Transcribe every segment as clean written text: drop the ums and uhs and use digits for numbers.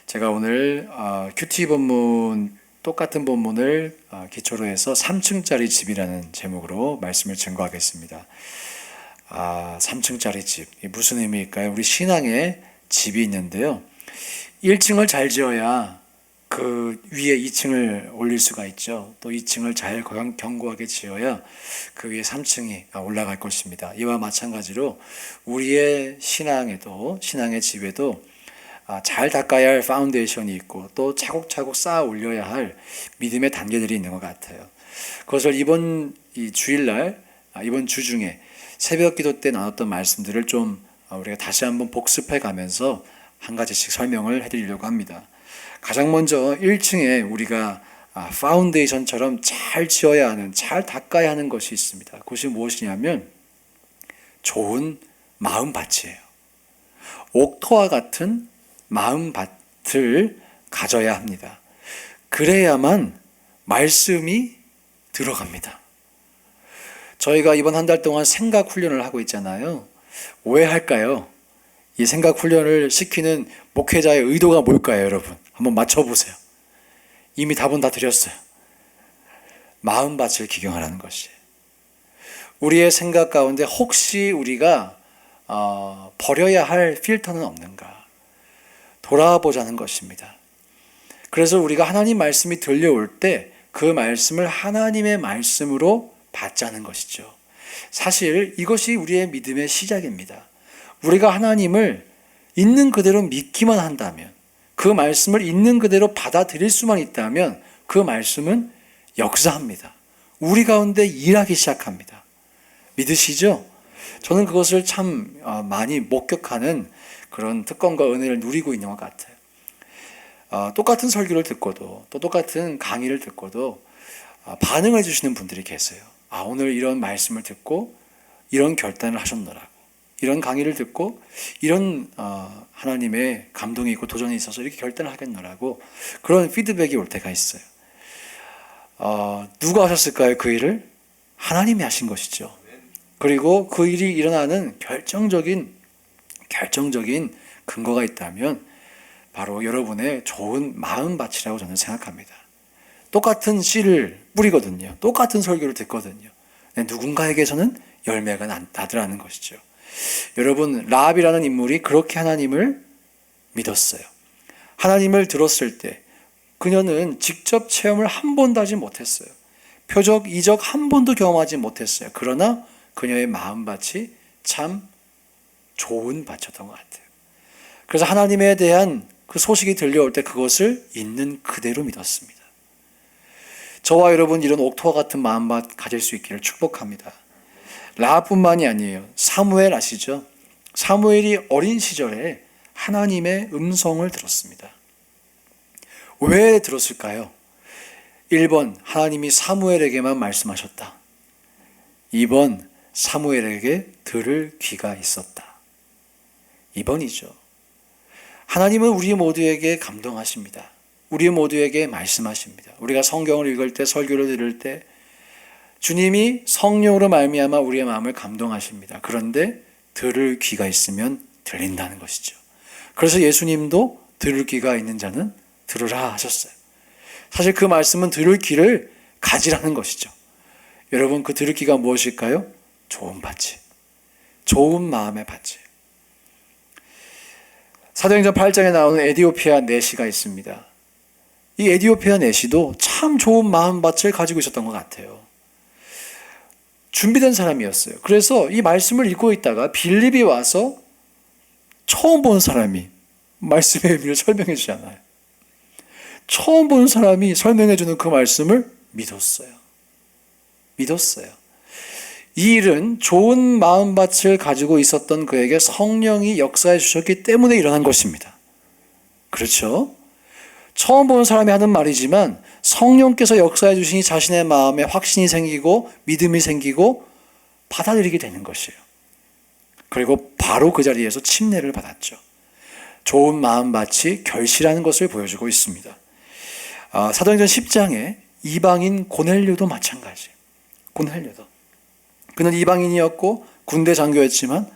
제가 오늘 큐티 본문 똑같은 본문을 기초로 해서 3층짜리 집이라는 제목으로 말씀을 증거하겠습니다. 3층짜리 집 무슨 의미일까요? 우리 신앙에 집이 있는데요. 1층을 잘 지어야 그 위에 2층을 올릴 수가 있죠. 또 2층을 잘 견고하게 지어야 그 위에 3층이 올라갈 것입니다. 이와 마찬가지로 우리의 신앙의 집에도 잘 닦아야 할 파운데이션이 있고 또 차곡차곡 쌓아 올려야 할 믿음의 단계들이 있는 것 같아요. 그것을 이번 주일날, 이번 주 중에 새벽 기도 때 나눴던 말씀들을 좀 우리가 다시 한번 복습해 가면서 한 가지씩 설명을 해드리려고 합니다. 가장 먼저 1층에 우리가 파운데이션처럼 잘 지어야 하는, 잘 닦아야 하는 것이 있습니다. 그것이 무엇이냐면 좋은 마음밭이에요. 옥토와 같은 마음밭을 가져야 합니다. 그래야만 말씀이 들어갑니다. 저희가 이번 한 달 동안 생각 훈련을 하고 있잖아요. 왜 할까요? 이 생각 훈련을 시키는 목회자의 의도가 뭘까요, 여러분? 한번 맞춰보세요. 이미 답은 다 드렸어요. 마음밭을 기경하라는 것이. 우리의 생각 가운데 혹시 우리가 버려야 할 필터는 없는가? 돌아보자는 것입니다. 그래서 우리가 하나님 말씀이 들려올 때 그 말씀을 하나님의 말씀으로 받자는 것이죠. 사실 이것이 우리의 믿음의 시작입니다. 우리가 하나님을 있는 그대로 믿기만 한다면, 그 말씀을 있는 그대로 받아들일 수만 있다면 그 말씀은 역사합니다. 우리 가운데 일하기 시작합니다. 믿으시죠? 저는 그것을 참 많이 목격하는 그런 특권과 은혜를 누리고 있는 것 같아요. 똑같은 설교를 듣고도 또 똑같은 강의를 듣고도 반응해 주시는 분들이 계세요. 오늘 이런 말씀을 듣고 이런 결단을 하셨노라고, 이런 강의를 듣고 이런 하나님의 감동이 있고 도전이 있어서 이렇게 결단을 하겠노라고 그런 피드백이 올 때가 있어요. 누가 하셨을까요? 그 일을? 하나님이 하신 것이죠. 그리고 그 일이 일어나는 결정적인 근거가 있다면 바로 여러분의 좋은 마음밭이라고 저는 생각합니다. 똑같은 씨를 뿌리거든요. 똑같은 설교를 듣거든요. 누군가에게서는 열매가 나더라는 것이죠. 여러분, 라합이라는 인물이 그렇게 하나님을 믿었어요. 하나님을 들었을 때 그녀는 직접 체험을 한 번도 하지 못했어요. 표적, 이적 한 번도 경험하지 못했어요. 그러나 그녀의 마음밭이 참 좋은 밭이었던 것 같아요. 그래서 하나님에 대한 그 소식이 들려올 때 그것을 있는 그대로 믿었습니다. 저와 여러분 이런 옥토와 같은 마음밭 가질 수 있기를 축복합니다. 라합뿐만이 아니에요. 사무엘 아시죠? 사무엘이 어린 시절에 하나님의 음성을 들었습니다. 왜 들었을까요? 1번, 하나님이 사무엘에게만 말씀하셨다. 2번, 사무엘에게 들을 귀가 있었다. 2번이죠. 하나님은 우리 모두에게 감동하십니다. 우리 모두에게 말씀하십니다. 우리가 성경을 읽을 때, 설교를 들을 때 주님이 성령으로 말미암아 우리의 마음을 감동하십니다. 그런데 들을 귀가 있으면 들린다는 것이죠. 그래서 예수님도 들을 귀가 있는 자는 들으라 하셨어요. 사실 그 말씀은 들을 귀를 가지라는 것이죠. 여러분, 그 들을 귀가 무엇일까요? 좋은 밭이, 좋은 마음의 밭이. 사도행전 8장에 나오는 에디오피아 내시가 있습니다. 이 에디오피아 내시도 참 좋은 마음밭을 가지고 있었던 것 같아요. 준비된 사람이었어요. 그래서 이 말씀을 읽고 있다가 빌립이 와서 처음 본 사람이 말씀의 의미를 설명해 주잖아요. 처음 본 사람이 설명해 주는 그 말씀을 믿었어요. 이 일은 좋은 마음밭을 가지고 있었던 그에게 성령이 역사해 주셨기 때문에 일어난 것입니다. 그렇죠? 처음 본 사람이 하는 말이지만 성령께서 역사해 주시니 자신의 마음에 확신이 생기고 믿음이 생기고 받아들이게 되는 것이에요. 그리고 바로 그 자리에서 침례를 받았죠. 좋은 마음밭이 결실하는 것을 보여주고 있습니다. 사도행전 10장에 이방인 고넬료도 마찬가지예요. 고넬료도. 그는 이방인이었고 군대 장교였지만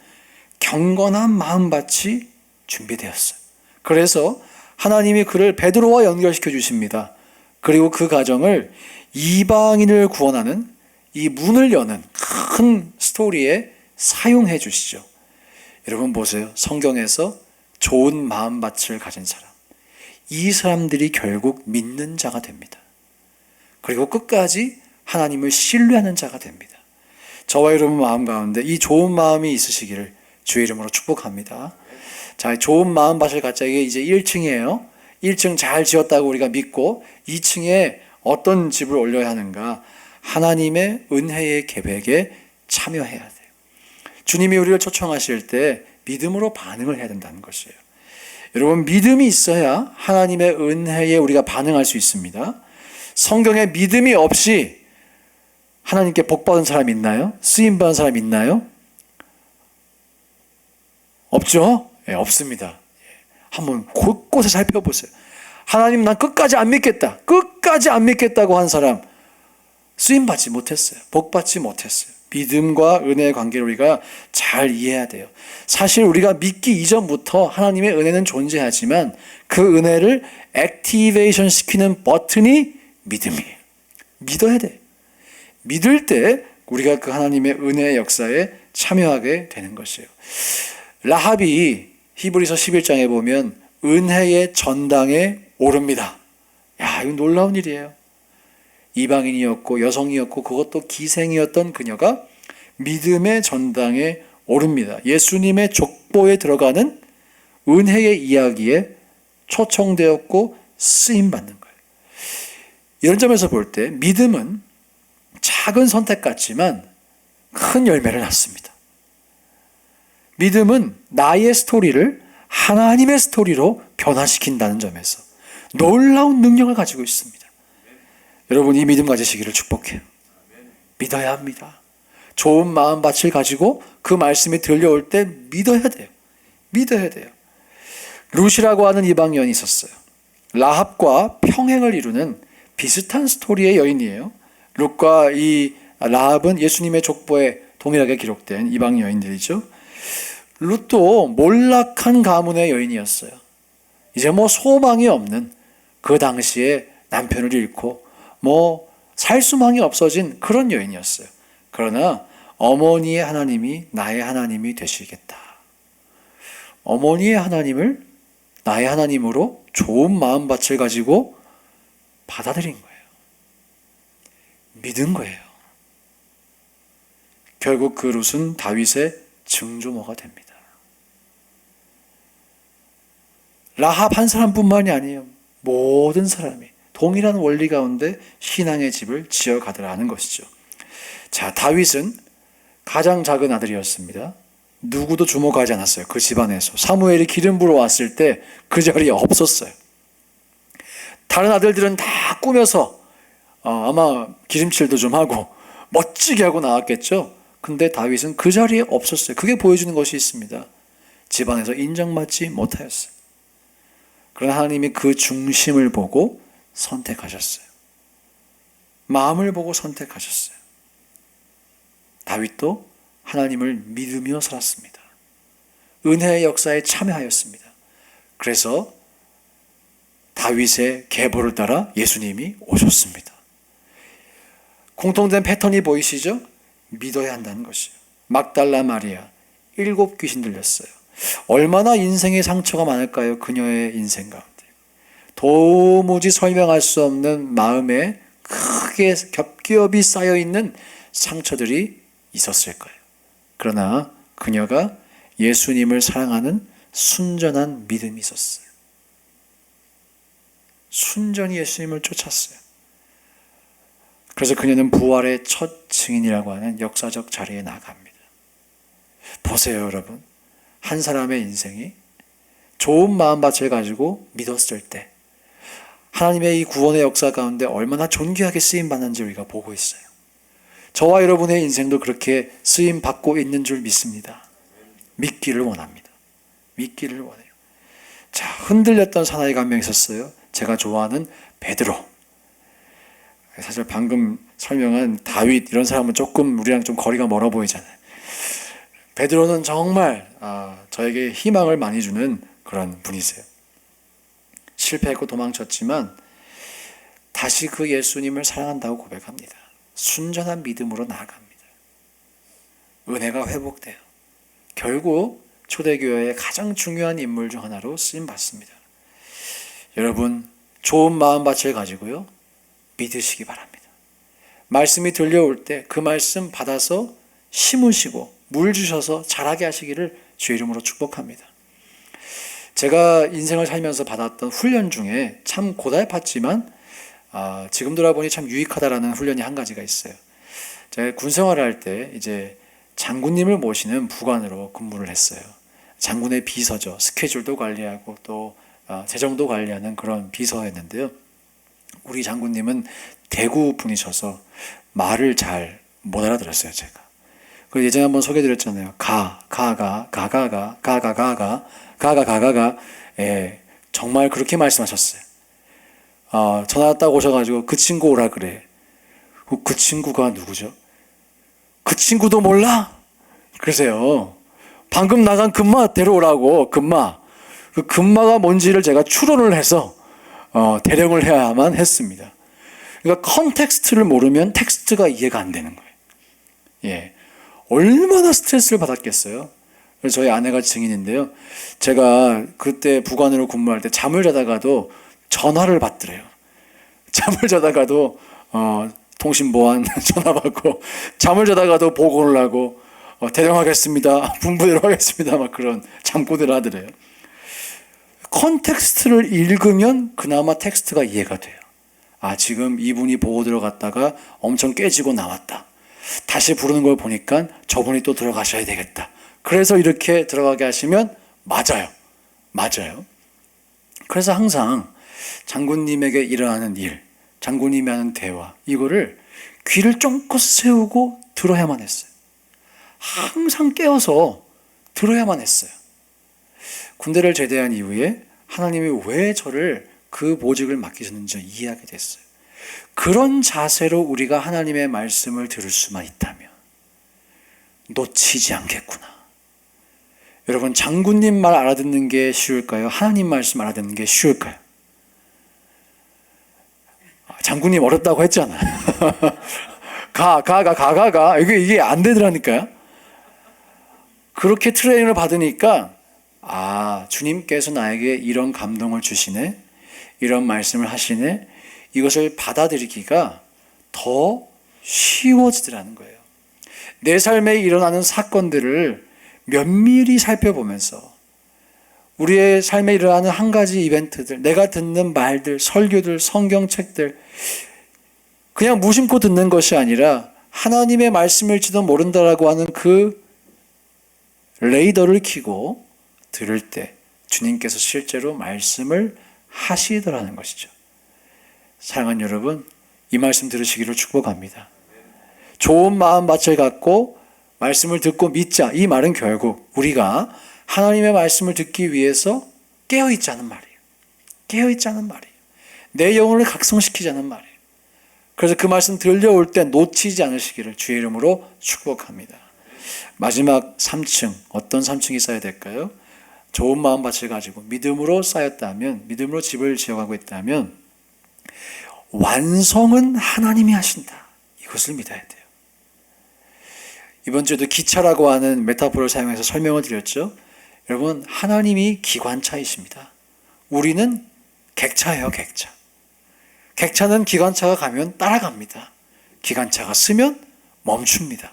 경건한 마음밭이 준비되었어요. 그래서 하나님이 그를 베드로와 연결시켜 주십니다. 그리고 그 가정을 이방인을 구원하는 이 문을 여는 큰 스토리에 사용해 주시죠. 여러분 보세요. 성경에서 좋은 마음밭을 가진 사람, 이 사람들이 결국 믿는 자가 됩니다. 그리고 끝까지 하나님을 신뢰하는 자가 됩니다. 저와 여러분 마음 가운데 이 좋은 마음이 있으시기를 주의 이름으로 축복합니다. 자, 좋은 마음밭을 갖자. 이게 이제 1층이에요. 1층 잘 지었다고 우리가 믿고 2층에 어떤 집을 올려야 하는가? 하나님의 은혜의 계획에 참여해야 돼요. 주님이 우리를 초청하실 때 믿음으로 반응을 해야 된다는 것이에요. 여러분, 믿음이 있어야 하나님의 은혜에 우리가 반응할 수 있습니다. 성경에 믿음이 없이 하나님께 복받은 사람 있나요? 쓰임받은 사람 있나요? 없죠? 예, 없습니다. 한번 곳곳에 살펴보세요. 하나님, 난 끝까지 안 믿겠다. 끝까지 안 믿겠다고 한 사람 쓰임받지 못했어요. 복받지 못했어요. 믿음과 은혜의 관계를 우리가 잘 이해해야 돼요. 사실 우리가 믿기 이전부터 하나님의 은혜는 존재하지만 그 은혜를 액티베이션 시키는 버튼이 믿음이에요. 믿어야 돼요. 믿을 때 우리가 그 하나님의 은혜의 역사에 참여하게 되는 것이에요. 라합이 히브리서 11장에 보면 은혜의 전당에 오릅니다. 야, 이거 놀라운 일이에요. 이방인이었고 여성이었고 그것도 기생이었던 그녀가 믿음의 전당에 오릅니다. 예수님의 족보에 들어가는 은혜의 이야기에 초청되었고 쓰임받는 거예요. 이런 점에서 볼 때 믿음은 작은 선택 같지만 큰 열매를 낳습니다. 믿음은 나의 스토리를 하나님의 스토리로 변화시킨다는 점에서 놀라운 능력을 가지고 있습니다. 여러분, 이 믿음 가지시기를 축복해요. 믿어야 합니다. 좋은 마음밭을 가지고 그 말씀이 들려올 때 믿어야 돼요. 믿어야 돼요. 룻이라고 하는 이방인이 있었어요. 라합과 평행을 이루는 비슷한 스토리의 여인이에요. 룻과 이 라합은 예수님의 족보에 동일하게 기록된 이방 여인들이죠. 룻도 몰락한 가문의 여인이었어요. 이제 소망이 없는 그 당시에 남편을 잃고 살 수망이 없어진 그런 여인이었어요. 그러나 어머니의 하나님이 나의 하나님이 되시겠다. 어머니의 하나님을 나의 하나님으로 좋은 마음밭을 가지고 받아들인 거예요. 믿은 거예요. 결국 그 룻은 다윗의 증조모가 됩니다. 라합 한 사람뿐만이 아니에요. 모든 사람이 동일한 원리 가운데 신앙의 집을 지어가더라는 것이죠. 자, 다윗은 가장 작은 아들이었습니다. 누구도 주목하지 않았어요. 그 집안에서. 사무엘이 기름 부러 왔을 때 그 자리에 없었어요. 다른 아들들은 다 꾸며서 아마 기름칠도 좀 하고 멋지게 하고 나왔겠죠. 근데 다윗은 그 자리에 없었어요. 그게 보여주는 것이 있습니다. 집안에서 인정받지 못하였어요. 그러나 하나님이 그 중심을 보고 선택하셨어요. 마음을 보고 선택하셨어요. 다윗도 하나님을 믿으며 살았습니다. 은혜의 역사에 참여하였습니다. 그래서 다윗의 계보를 따라 예수님이 오셨습니다. 공통된 패턴이 보이시죠? 믿어야 한다는 것이에요. 막달라 마리아 7 귀신 들렸어요. 얼마나 인생의 상처가 많을까요? 그녀의 인생 가운데. 도무지 설명할 수 없는 마음에 크게 겹겹이 쌓여있는 상처들이 있었을 거예요. 그러나 그녀가 예수님을 사랑하는 순전한 믿음이 있었어요. 순전히 예수님을 쫓았어요. 그래서 그녀는 부활의 첫 증인이라고 하는 역사적 자리에 나갑니다. 보세요, 여러분. 한 사람의 인생이 좋은 마음밭을 가지고 믿었을 때 하나님의 이 구원의 역사 가운데 얼마나 존귀하게 쓰임받는지 우리가 보고 있어요. 저와 여러분의 인생도 그렇게 쓰임받고 있는 줄 믿습니다. 믿기를 원합니다. 믿기를 원해요. 자, 흔들렸던 사나이가 한 명 있었어요. 제가 좋아하는 베드로. 사실 방금 설명한 다윗 이런 사람은 조금 우리랑 좀 거리가 멀어 보이잖아요. 베드로는 정말 저에게 희망을 많이 주는 그런 분이세요. 실패했고 도망쳤지만 다시 그 예수님을 사랑한다고 고백합니다. 순전한 믿음으로 나아갑니다. 은혜가 회복돼요. 결국 초대교회의 가장 중요한 인물 중 하나로 쓰임받습니다. 여러분, 좋은 마음밭을 가지고요, 믿으시기 바랍니다. 말씀이 들려올 때 그 말씀 받아서 심으시고 물 주셔서 자라게 하시기를 주의 이름으로 축복합니다. 제가 인생을 살면서 받았던 훈련 중에 참 고달팠지만 지금 돌아보니 참 유익하다라는 훈련이 한 가지가 있어요. 제가 군 생활을 할 때 이제 장군님을 모시는 부관으로 근무를 했어요. 장군의 비서죠. 스케줄도 관리하고 또 재정도 관리하는 그런 비서였는데요. 우리 장군님은 대구 분이셔서 말을 잘 못 알아들었어요, 제가. 그 예전에 한번 소개드렸잖아요. 가가. 예, 정말 그렇게 말씀하셨어요. 전화 왔다고 오셔가지고 그 친구 오라 그래. 그 친구가 누구죠? 그 친구도 몰라? 그러세요. 방금 나간 금마 데려오라고. 금마. 그 금마가 뭔지를 제가 추론을 해서 대령을 해야만 했습니다. 그러니까 컨텍스트를 모르면 텍스트가 이해가 안 되는 거예요. 예, 얼마나 스트레스를 받았겠어요. 그래서 저희 아내가 증인인데요. 제가 그때 부관으로 근무할 때 잠을 자다가도 전화를 받더래요. 잠을 자다가도 통신보안 전화 받고, 잠을 자다가도 보고를 하고, 대령하겠습니다, 분부대로 하겠습니다, 막 그런 잠꼬대를 하더래요. 컨텍스트를 읽으면 그나마 텍스트가 이해가 돼요. 지금 이분이 보고 들어갔다가 엄청 깨지고 나왔다. 다시 부르는 걸 보니까 저분이 또 들어가셔야 되겠다. 그래서 이렇게 들어가게 하시면 맞아요. 그래서 항상 장군님에게 일어나는 일, 장군님이 하는 대화, 이거를 귀를 쫑긋 세우고 들어야만 했어요. 항상 깨어서 들어야만 했어요. 군대를 제대한 이후에 하나님이 왜 저를 그 보직을 맡기셨는지 이해하게 됐어요. 그런 자세로 우리가 하나님의 말씀을 들을 수만 있다면 놓치지 않겠구나. 여러분, 장군님 말 알아듣는 게 쉬울까요? 하나님 말씀 알아듣는 게 쉬울까요? 장군님 어렵다고 했잖아요. 이게 안 되더라니까요. 그렇게 트레이닝을 받으니까 주님께서 나에게 이런 감동을 주시네, 이런 말씀을 하시네, 이것을 받아들이기가 더 쉬워지더라는 거예요. 내 삶에 일어나는 사건들을 면밀히 살펴보면서 우리의 삶에 일어나는 한 가지 이벤트들, 내가 듣는 말들, 설교들, 성경책들, 그냥 무심코 듣는 것이 아니라 하나님의 말씀일지도 모른다라고 하는 그 레이더를 켜고 들을 때 주님께서 실제로 말씀을 하시더라는 것이죠. 사랑하는 여러분, 이 말씀 들으시기를 축복합니다. 좋은 마음밭을 갖고 말씀을 듣고 믿자. 이 말은 결국 우리가 하나님의 말씀을 듣기 위해서 깨어있자는 말이에요. 깨어있자는 말이에요. 내 영혼을 각성시키자는 말이에요. 그래서 그 말씀 들려올 때 놓치지 않으시기를 주의 이름으로 축복합니다. 마지막 3층, 어떤 3층이 쌓여야 될까요? 좋은 마음밭을 가지고 믿음으로 쌓였다면, 믿음으로 집을 지어가고 있다면 완성은 하나님이 하신다. 이것을 믿어야 돼요. 이번 주에도 기차라고 하는 메타포를 사용해서 설명을 드렸죠. 여러분, 하나님이 기관차이십니다. 우리는 객차예요, 객차. 객차는 기관차가 가면 따라갑니다. 기관차가 쓰면 멈춥니다.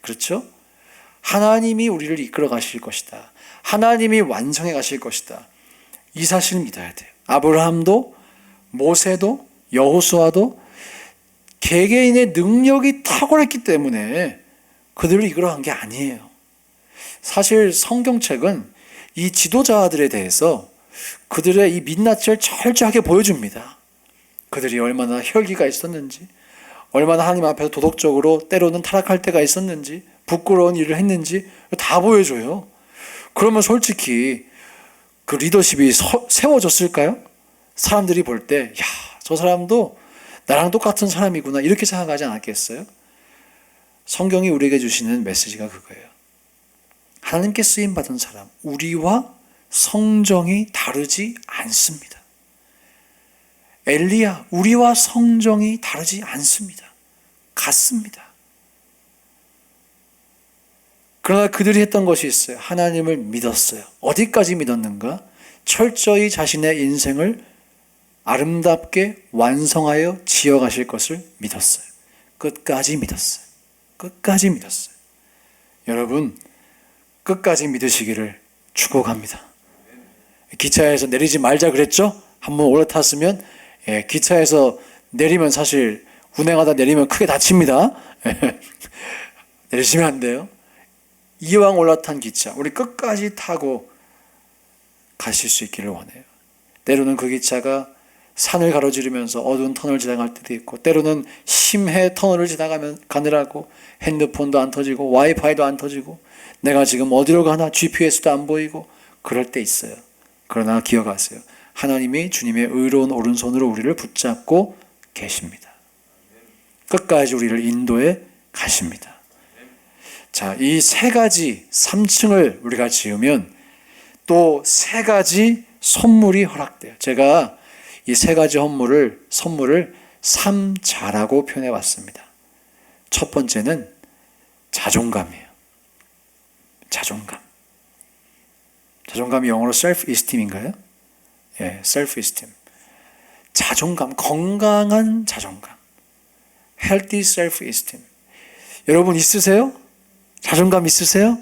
그렇죠? 하나님이 우리를 이끌어 가실 것이다. 하나님이 완성해 가실 것이다. 이 사실을 믿어야 돼요. 아브라함도, 모세도, 여호수아도 개개인의 능력이 탁월했기 때문에 그들을 이끌어간 게 아니에요. 사실 성경책은 이 지도자들에 대해서 그들의 이 민낯을 철저하게 보여줍니다. 그들이 얼마나 혈기가 있었는지, 얼마나 하나님 앞에서 도덕적으로 때로는 타락할 때가 있었는지, 부끄러운 일을 했는지 다 보여줘요. 그러면 솔직히 그 리더십이 세워졌을까요? 사람들이 볼 때, 야, 저 사람도 나랑 똑같은 사람이구나, 이렇게 생각하지 않았겠어요? 성경이 우리에게 주시는 메시지가 그거예요. 하나님께 쓰임받은 사람, 우리와 성정이 다르지 않습니다. 엘리야, 우리와 성정이 다르지 않습니다. 같습니다. 그러나 그들이 했던 것이 있어요. 하나님을 믿었어요. 어디까지 믿었는가? 철저히 자신의 인생을 아름답게 완성하여 지어가실 것을 믿었어요. 끝까지 믿었어요. 끝까지 믿었어요. 여러분, 끝까지 믿으시기를 축복합니다. 기차에서 내리지 말자 그랬죠? 한번 올라탔으면 기차에서 내리면 사실 운행하다 내리면 크게 다칩니다. 내리시면 안 돼요. 이왕 올라탄 기차, 우리 끝까지 타고 가실 수 있기를 원해요. 때로는 그 기차가 산을 가로지르면서 어두운 터널을 지나갈 때도 있고, 때로는 심해 터널을 가느라고 핸드폰도 안 터지고 와이파이도 안 터지고 내가 지금 어디로 가나 GPS도 안 보이고 그럴 때 있어요. 그러나 기억하세요. 하나님이 주님의 의로운 오른손으로 우리를 붙잡고 계십니다. 끝까지 우리를 인도해 가십니다. 자, 이 세 가지 3층을 우리가 지으면 또 세 가지 선물이 허락돼요. 제가 이 세 가지 선물을 3자라고 표현해 왔습니다. 첫 번째는 자존감이에요. 자존감. 자존감이 영어로 self-esteem인가요? 예, self-esteem. 자존감, 건강한 자존감. healthy self-esteem. 여러분 있으세요? 자존감 있으세요?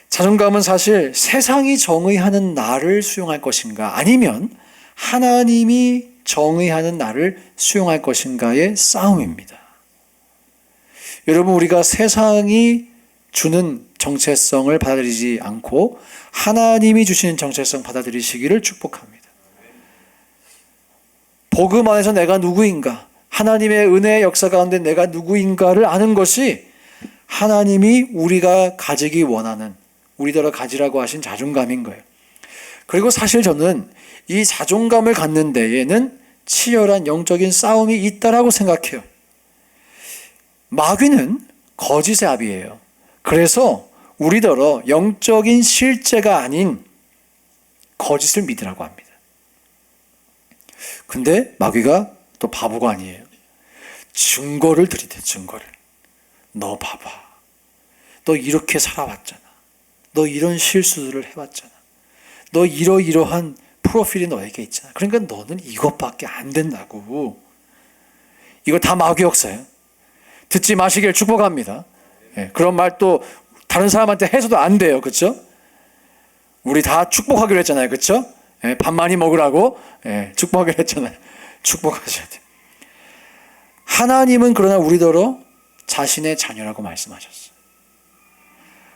자존감은 사실 세상이 정의하는 나를 수용할 것인가, 아니면 하나님이 정의하는 나를 수용할 것인가의 싸움입니다. 여러분, 우리가 세상이 주는 정체성을 받아들이지 않고 하나님이 주시는 정체성 받아들이시기를 축복합니다. 복음 안에서 내가 누구인가, 하나님의 은혜의 역사 가운데 내가 누구인가를 아는 것이 하나님이 우리가 가지기 원하는, 우리더러 가지라고 하신 자존감인 거예요. 그리고 사실 저는 이 자존감을 갖는 데에는 치열한 영적인 싸움이 있다라고 생각해요. 마귀는 거짓의 아비예요. 그래서 우리더러 영적인 실제가 아닌 거짓을 믿으라고 합니다. 근데 마귀가 또 바보가 아니에요. 증거를 들이대, 증거를. 너 봐봐. 너 이렇게 살아왔잖아. 너 이런 실수들을 해왔잖아. 너 이러이러한 프로필이 너에게 있잖아. 그러니까 너는 이것밖에 안 된다고. 이거 다 마귀 역사예요. 듣지 마시길 축복합니다. 예, 그런 말 또 다른 사람한테 해서도 안 돼요. 그렇죠? 우리 다 축복하기로 했잖아요. 그렇죠? 예, 밥 많이 먹으라고 축복하기로 했잖아요. 축복하셔야 돼요. 하나님은 그러나 우리더러 자신의 자녀라고 말씀하셨어요.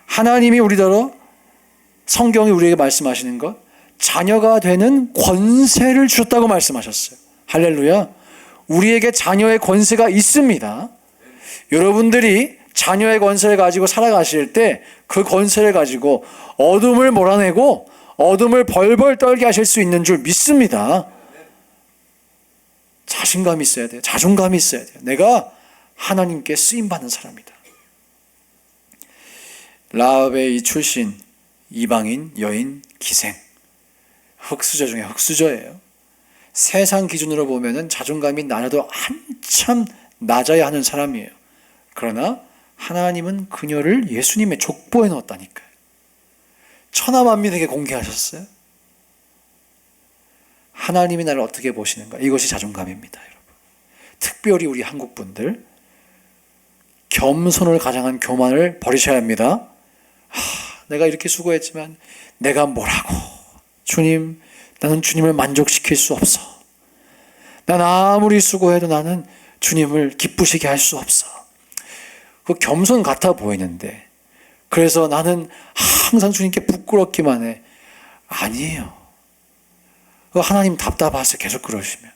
하나님이 우리더러, 성경이 우리에게 말씀하시는 것, 자녀가 되는 권세를 주셨다고 말씀하셨어요. 할렐루야. 우리에게 자녀의 권세가 있습니다. 여러분들이 자녀의 권세를 가지고 살아가실 때 그 권세를 가지고 어둠을 몰아내고 어둠을 벌벌 떨게 하실 수 있는 줄 믿습니다. 자신감이 있어야 돼요. 자존감이 있어야 돼요. 내가 하나님께 쓰임받는 사람이다. 라합의 이 출신, 이방인 여인 기생, 흙수저 중에 흙수저예요. 세상 기준으로 보면은 자존감이 낮아도 한참 낮아야 하는 사람이에요. 그러나 하나님은 그녀를 예수님의 족보에 넣었다니까요. 천하만민에게 공개하셨어요. 하나님이 나를 어떻게 보시는가? 이것이 자존감입니다, 여러분. 특별히 우리 한국 분들, 겸손을 가장한 교만을 버리셔야 합니다. 내가 이렇게 수고했지만 내가 뭐라고? 주님, 나는 주님을 만족시킬 수 없어. 난 아무리 수고해도 나는 주님을 기쁘시게 할 수 없어. 그 겸손 같아 보이는데, 그래서 나는 항상 주님께 부끄럽기만 해. 아니에요. 하나님 답답하세요. 계속 그러시면.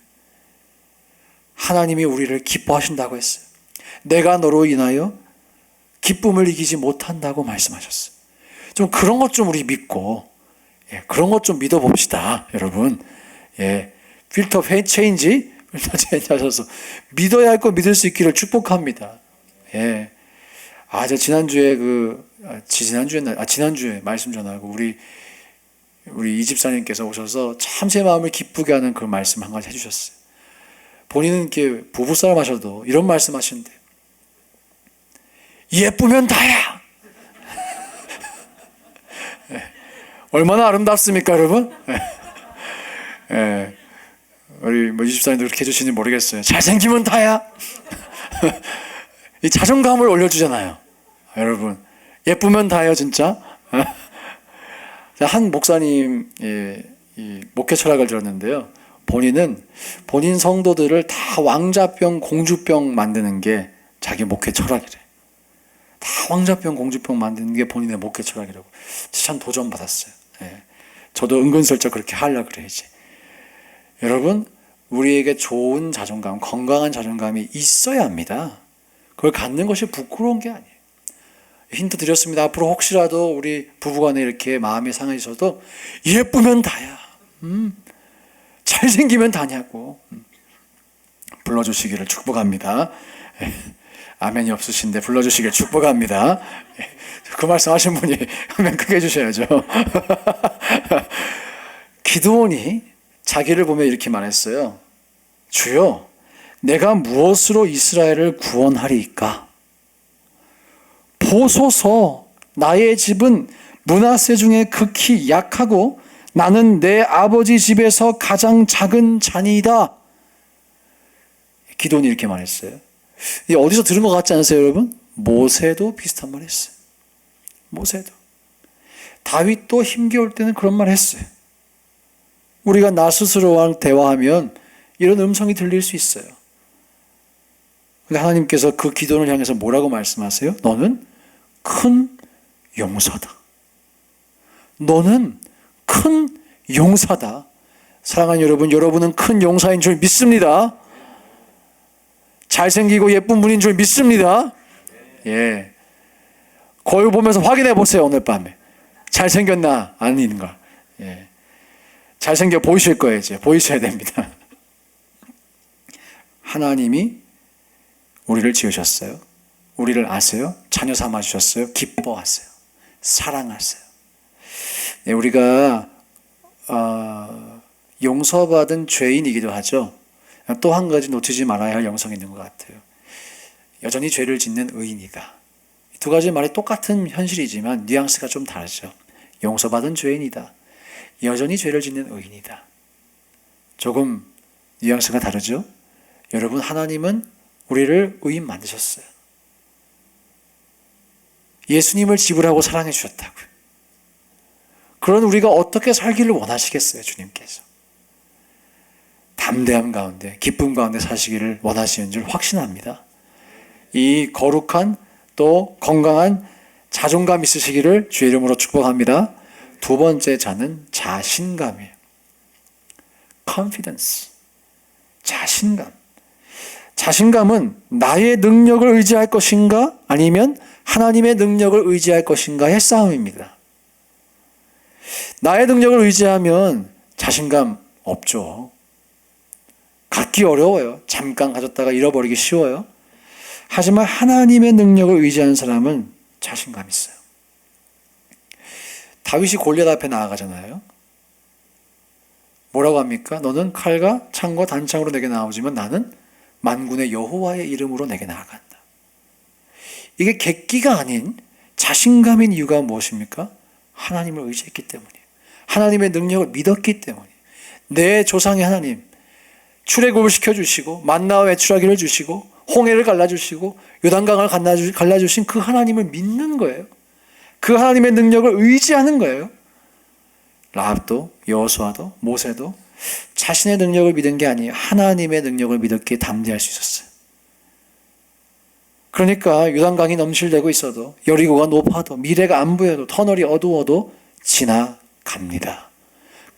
하나님이 우리를 기뻐하신다고 했어요. 내가 너로 인하여 기쁨을 이기지 못한다고 말씀하셨어요. 좀 그런 것 좀 우리 믿고, 그런 것 좀 믿어봅시다, 여러분. 필터 체인지 하셔서 믿어야 할 거 믿을 수 있기를 축복합니다. 저 지난주에 말씀 전하고 우리 우리 이집사님께서 오셔서 참 제 마음을 기쁘게 하는 그 말씀 한 가지 해주셨어요. 본인은 이렇게 부부싸움 하셔도 이런 말씀 하시는데, 예쁘면 다야. 얼마나 아름답습니까, 여러분? 우리 뭐 이집사님도 그렇게 해주시는지 모르겠어요. 잘생기면 다야. 이 자존감을 올려주잖아요. 여러분, 예쁘면 다예요, 진짜. 한 목사님 이 목회 철학을 들었는데요. 본인은 본인 성도들을 다 왕자병, 공주병 만드는 게 자기 목회 철학이래. 다 왕자병, 공주병 만드는 게 본인의 목회 철학이라고. 참 도전받았어요. 저도 은근슬쩍 그렇게 하려고 그래야지. 여러분, 우리에게 좋은 자존감, 건강한 자존감이 있어야 합니다. 그걸 갖는 것이 부끄러운 게 아니에요. 힌트 드렸습니다. 앞으로 혹시라도 우리 부부간에 이렇게 마음이 상해져도 예쁘면 다야. 잘생기면 다냐고. 불러주시기를 축복합니다. 아멘이 없으신데 불러주시기를 축복합니다. 그 말씀 하신 분이 아멘 크게 해주셔야죠. 기드온이 자기를 보며 이렇게 말했어요. 주여, 내가 무엇으로 이스라엘을 구원하리이까? 보소서, 나의 집은 므낫세 중에 극히 약하고 나는 내 아버지 집에서 가장 작은 자니이다. 기드온이 이렇게 말했어요. 어디서 들은 것 같지 않으세요, 여러분? 모세도 비슷한 말 했어요. 모세도. 다윗도 힘겨울 때는 그런 말 했어요. 우리가 나 스스로와 대화하면 이런 음성이 들릴 수 있어요. 근데 하나님께서 그 기도를 향해서 뭐라고 말씀하세요? 너는 큰 용사다. 너는 큰 용사다. 사랑하는 여러분, 여러분은 큰 용사인 줄 믿습니다. 잘생기고 예쁜 분인 줄 믿습니다. 예. 거울 보면서 확인해 보세요, 오늘 밤에. 잘생겼나, 아닌가. 예. 잘생겨 보이실 거예요, 이제. 보이셔야 됩니다. 하나님이 우리를 지으셨어요. 우리를 아세요. 자녀 삼아 주셨어요. 기뻐하세요. 사랑하세요. 네, 우리가 용서받은 죄인이기도 하죠. 또 한 가지 놓치지 말아야 할 영성이 있는 것 같아요. 여전히 죄를 짓는 의인이다. 두 가지 말이 똑같은 현실이지만 뉘앙스가 좀 다르죠. 용서받은 죄인이다. 여전히 죄를 짓는 의인이다. 조금 뉘앙스가 다르죠. 여러분, 하나님은 우리를 의인 만드셨어요. 예수님을 지불하고 사랑해 주셨다고요. 그런 우리가 어떻게 살기를 원하시겠어요, 주님께서. 담대함 가운데, 기쁨 가운데 사시기를 원하시는 줄 확신합니다. 이 거룩한 또 건강한 자존감 있으시기를 주의 이름으로 축복합니다. 두 번째 자는 자신감이에요. confidence. 자신감. 자신감은 나의 능력을 의지할 것인가 아니면 하나님의 능력을 의지할 것인가의 싸움입니다. 나의 능력을 의지하면 자신감 없죠. 갖기 어려워요. 잠깐 가졌다가 잃어버리기 쉬워요. 하지만 하나님의 능력을 의지하는 사람은 자신감 있어요. 다윗이 골리앗 앞에 나아가잖아요. 뭐라고 합니까? 너는 칼과 창과 단창으로 내게 나오지만 나는 만군의 여호와의 이름으로 내게 나아간다. 이게 객기가 아닌 자신감인 이유가 무엇입니까? 하나님을 의지했기 때문이에요. 하나님의 능력을 믿었기 때문이에요. 내 조상의 하나님, 출애굽을 시켜주시고 만나와 메추라기를 주시고 홍해를 갈라주시고 요단강을 갈라주신 그 하나님을 믿는 거예요. 그 하나님의 능력을 의지하는 거예요. 라합도 여호수아도 모세도 자신의 능력을 믿은 게 아니에요. 하나님의 능력을 믿었기에 담대할 수 있었어요. 그러니까 요단강이 넘실대고 있어도 여리고가 높아도 미래가 안 보여도 터널이 어두워도 지나갑니다.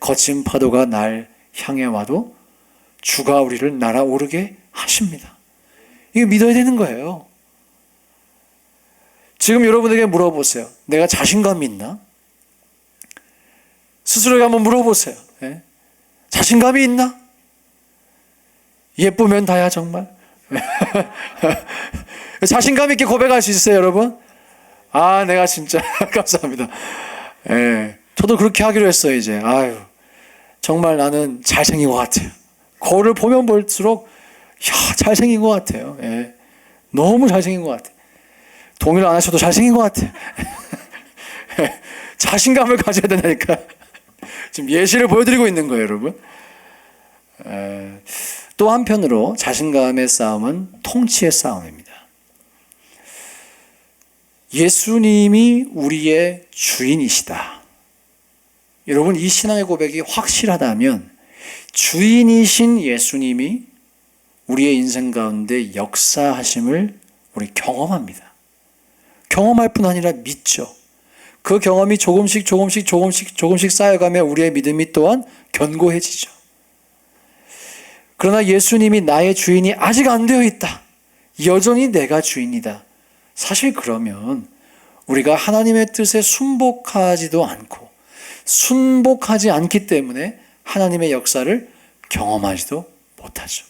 거친 파도가 날 향해 와도 주가 우리를 날아오르게 하십니다. 이거 믿어야 되는 거예요. 지금 여러분에게 물어보세요. 내가 자신감이 있나? 스스로에게 한번 물어보세요. 예? 자신감이 있나? 예쁘면 다야 정말. 자신감 있게 고백할 수 있어요, 여러분? 아, 내가 진짜 감사합니다. 예. 저도 그렇게 하기로 했어요. 이제 아유, 정말 나는 잘생긴 것 같아요. 거울을 보면 볼수록 잘생긴 것 같아요. 예. 너무 잘생긴 것 같아요. 동의를 안 하셔도 잘생긴 것 같아요. 자신감을 가져야 되니까 지금 예시를 보여드리고 있는 거예요, 여러분. 또 한편으로 자신감의 싸움은 통치의 싸움입니다. 예수님이 우리의 주인이시다. 여러분, 이 신앙의 고백이 확실하다면 주인이신 예수님이 우리의 인생 가운데 역사하심을 우리 경험합니다. 경험할 뿐 아니라 믿죠. 그 경험이 조금씩 쌓여가며 우리의 믿음이 또한 견고해지죠. 그러나 예수님이 나의 주인이 아직 안 되어 있다. 여전히 내가 주인이다. 사실 그러면 우리가 하나님의 뜻에 순복하지도 않고 순복하지 않기 때문에 하나님의 역사를 경험하지도 못하죠.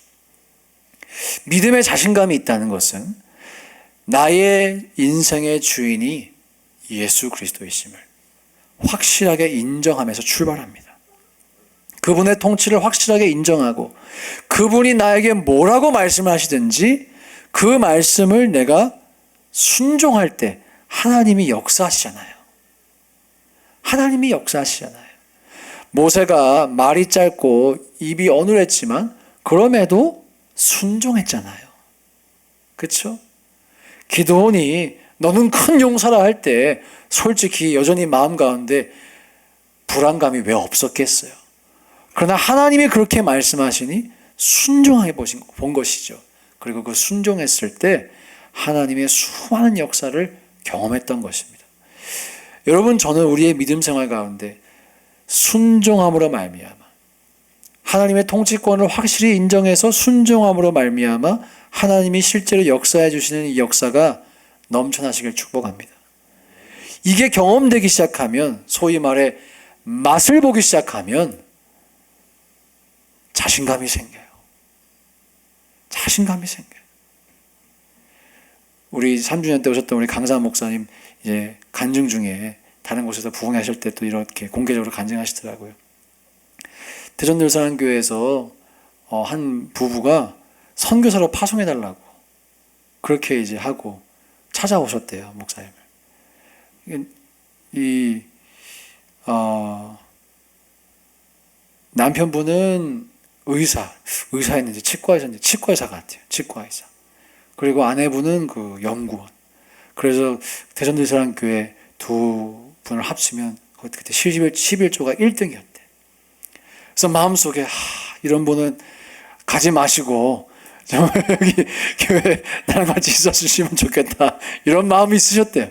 믿음의 자신감이 있다는 것은 나의 인생의 주인이 예수 그리스도이심을 확실하게 인정하면서 출발합니다. 그분의 통치를 확실하게 인정하고 그분이 나에게 뭐라고 말씀을 하시든지 그 말씀을 내가 순종할 때 하나님이 역사하시잖아요. 하나님이 역사하시잖아요. 모세가 말이 짧고 입이 어눌했지만 그럼에도 순종했잖아요. 그렇죠? 기드온이 너는 큰 용사라 할 때 솔직히 여전히 마음 가운데 불안감이 왜 없었겠어요? 그러나 하나님이 그렇게 말씀하시니 순종해 본 것이죠. 그리고 그 순종했을 때 하나님의 수많은 역사를 경험했던 것입니다. 여러분, 저는 우리의 믿음 생활 가운데 순종함으로 말미암아 하나님의 통치권을 확실히 인정해서 순종함으로 말미암아 하나님이 실제로 역사해 주시는 이 역사가 넘쳐나시길 축복합니다. 이게 경험되기 시작하면, 소위 말해 맛을 보기 시작하면 자신감이 생겨요. 자신감이 생겨요. 우리 3주년 때 오셨던 우리 강사 목사님 이제 간증 중에 다른 곳에서 부흥하실 때 또 이렇게 공개적으로 간증하시더라고요. 대전늘사랑교회에서 한 부부가 선교사로 파송해달라고 그렇게 이제 하고 찾아오셨대요, 목사님을. 남편분은 의사였는지 치과의사인지 치과의사 같아요. 치과의사. 그리고 아내분은 그 연구원. 그래서 대전늘사랑교회 두 분을 합치면 그때 11조가 1등이었대. 그래서 마음속에 이런 분은 가지 마시고 여기 교회 나랑 같이 있어주시면 좋겠다, 이런 마음이 있으셨대요.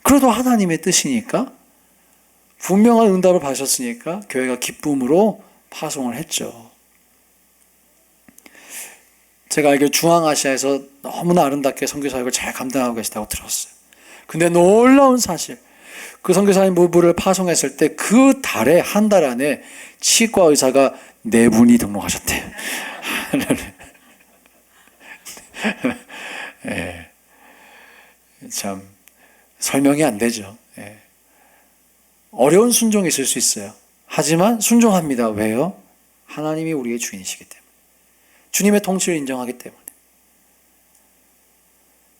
그래도 하나님의 뜻이니까 분명한 응답을 받으셨으니까 교회가 기쁨으로 파송을 했죠. 제가 알기로 중앙아시아에서 너무나 아름답게 선교사역을 잘 감당하고 계시다고 들었어요. 근데 놀라운 사실, 그 선교사님 부부를 파송했을 때 그 달에 한 달 안에 치과 의사가 4분이 등록하셨대요. 예, 참 설명이 안 되죠. 예. 어려운 순종이 있을 수 있어요. 하지만 순종합니다. 왜요? 하나님이 우리의 주인이시기 때문에, 주님의 통치를 인정하기 때문에.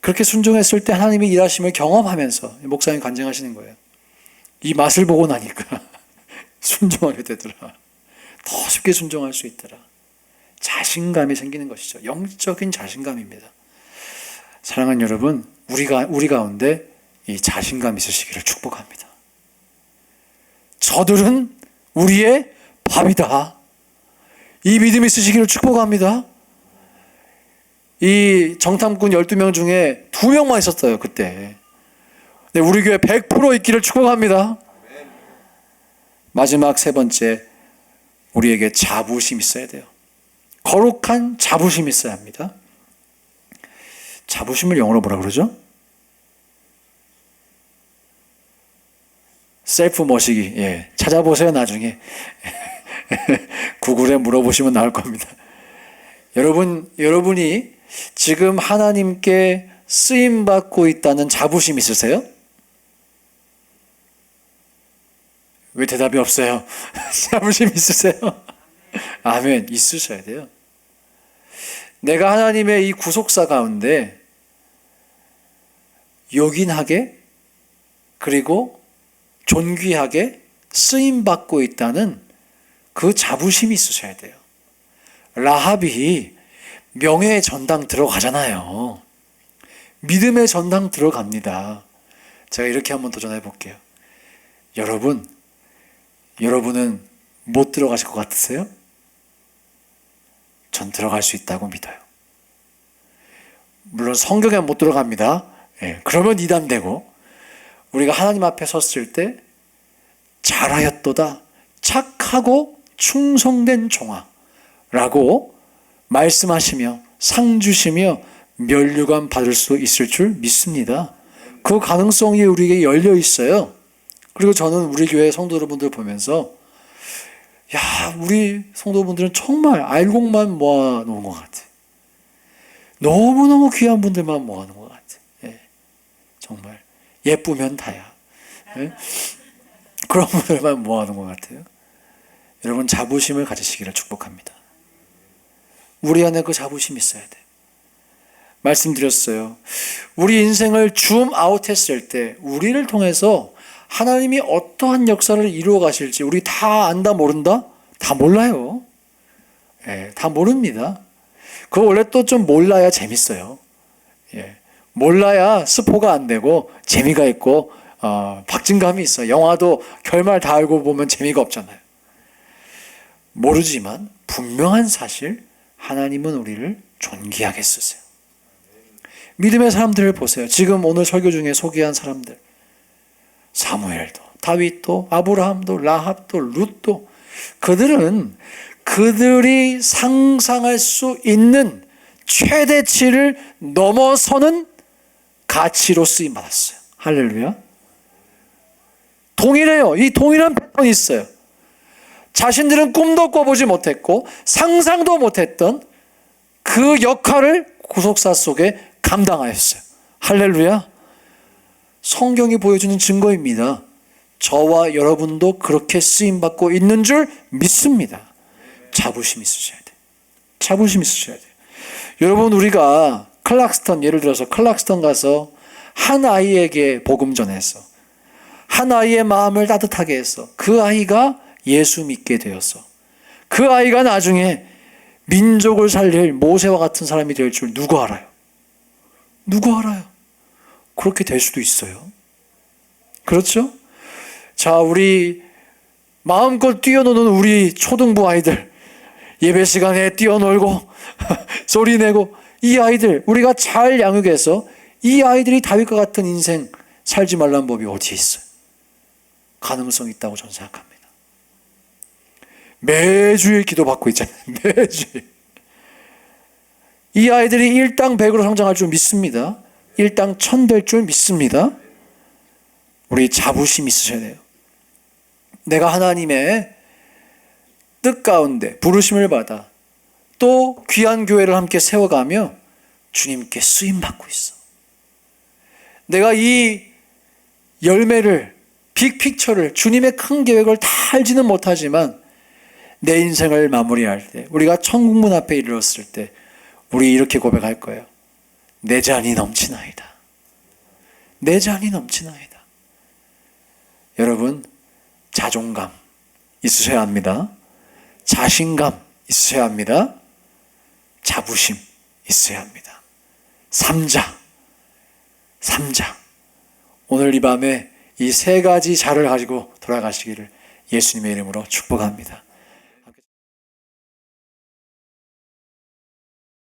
그렇게 순종했을 때 하나님이 일하심을 경험하면서 목사님 간증하시는 거예요. 이 맛을 보고 나니까 순종하게 되더라. 더 쉽게 순종할 수 있더라. 자신감이 생기는 것이죠. 영적인 자신감입니다. 사랑하는 여러분, 우리 가운데 이 자신감 있으시기를 축복합니다. 저들은 우리의 밥이다. 이 믿음 있으시기를 축복합니다. 이 정탐꾼 12명 중에 2명만 있었어요, 그때. 네, 우리 교회 100% 있기를 축복합니다. 마지막 3번째, 우리에게 자부심이 있어야 돼요. 거룩한 자부심이 있어야 합니다. 자부심을 영어로 뭐라 그러죠? 셀프 머시기. 예, 찾아보세요, 나중에. 구글에 물어보시면 나올 겁니다. 여러분이 지금 하나님께 쓰임받고 있다는 자부심 있으세요? 왜 대답이 없어요? 자부심 있으세요? 아멘. 있으셔야 돼요. 내가 하나님의 이 구속사 가운데 요긴하게 그리고 존귀하게 쓰임받고 있다는 그 자부심이 있으셔야 돼요. 라합이 명예의 전당 들어가잖아요. 믿음의 전당 들어갑니다. 제가 이렇게 한번 도전해 볼게요. 여러분은 못 들어가실 것 같으세요? 전 들어갈 수 있다고 믿어요. 물론 성경에 못 들어갑니다. 그러면 이단되고, 우리가 하나님 앞에 섰을 때 잘하였도다 착하고 충성된 종아라고 말씀하시며 상 주시며 면류관 받을 수 있을 줄 믿습니다. 그 가능성이 우리에게 열려 있어요. 그리고 저는 우리 교회 성도 여러분들 보면서 우리 성도분들은 정말 알곡만 모아놓은 것 같아. 너무너무 귀한 분들만 모아놓은 것 같아. 정말 예쁘면 다야. 그런 분들만 모아놓은 것 같아요. 여러분, 자부심을 가지시기를 축복합니다. 우리 안에 그 자부심이 있어야 돼요. 말씀드렸어요. 우리 인생을 줌 아웃했을 때 우리를 통해서 하나님이 어떠한 역사를 이루어 가실지 우리 다 안다 모른다? 다 몰라요. 다 모릅니다. 그거 원래 또 좀 몰라야 재밌어요. 몰라야 스포가 안 되고 재미가 있고 박진감이 있어요. 영화도 결말 다 알고 보면 재미가 없잖아요. 모르지만 분명한 사실, 하나님은 우리를 존귀하게 쓰세요. 믿음의 사람들을 보세요. 지금 오늘 설교 중에 소개한 사람들, 사무엘도, 다윗도, 아브라함도, 라합도, 룻도, 그들은 그들이 상상할 수 있는 최대치를 넘어서는 가치로 쓰임 받았어요. 할렐루야. 동일해요. 이 동일한 패턴이 있어요. 자신들은 꿈도 꿔보지 못했고 상상도 못했던 그 역할을 구속사 속에 감당하였어요. 할렐루야. 성경이 보여주는 증거입니다. 저와 여러분도 그렇게 쓰임받고 있는 줄 믿습니다. 자부심 있으셔야 돼요. 자부심 있으셔야 돼요. 여러분, 우리가 예를 들어서 클락스턴 가서 한 아이에게 복음 전해서 한 아이의 마음을 따뜻하게 해서 그 아이가 예수 믿게 되어서 그 아이가 나중에 민족을 살릴 모세와 같은 사람이 될 줄 누가 알아요? 누가 알아요? 그렇게 될 수도 있어요. 그렇죠? 자, 우리 마음껏 뛰어노는 우리 초등부 아이들, 예배 시간에 뛰어놀고 소리내고, 이 아이들 우리가 잘 양육해서 이 아이들이 다윗과 같은 인생 살지 말라는 법이 어디에 있어요? 가능성이 있다고 저는 생각합니다. 매주일 기도받고 있잖아요. 매주일. 이 아이들이 일당백으로 성장할 줄 믿습니다. 일당천 될 줄 믿습니다. 우리 자부심 있으셔야 돼요. 내가 하나님의 뜻 가운데 부르심을 받아 또 귀한 교회를 함께 세워가며 주님께 쓰임받고 있어. 내가 이 열매를, 빅픽처를, 주님의 큰 계획을 다 알지는 못하지만 내 인생을 마무리할 때, 우리가 천국문 앞에 이르렀을 때 우리 이렇게 고백할 거예요. 내 잔이 넘치나이다. 내 잔이 넘치나이다. 여러분, 자존감 있으셔야 합니다. 자신감 있으셔야 합니다. 자부심 있어야 합니다. 삼자. 오늘 이 밤에 이 세 가지 자를 가지고 돌아가시기를 예수님의 이름으로 축복합니다.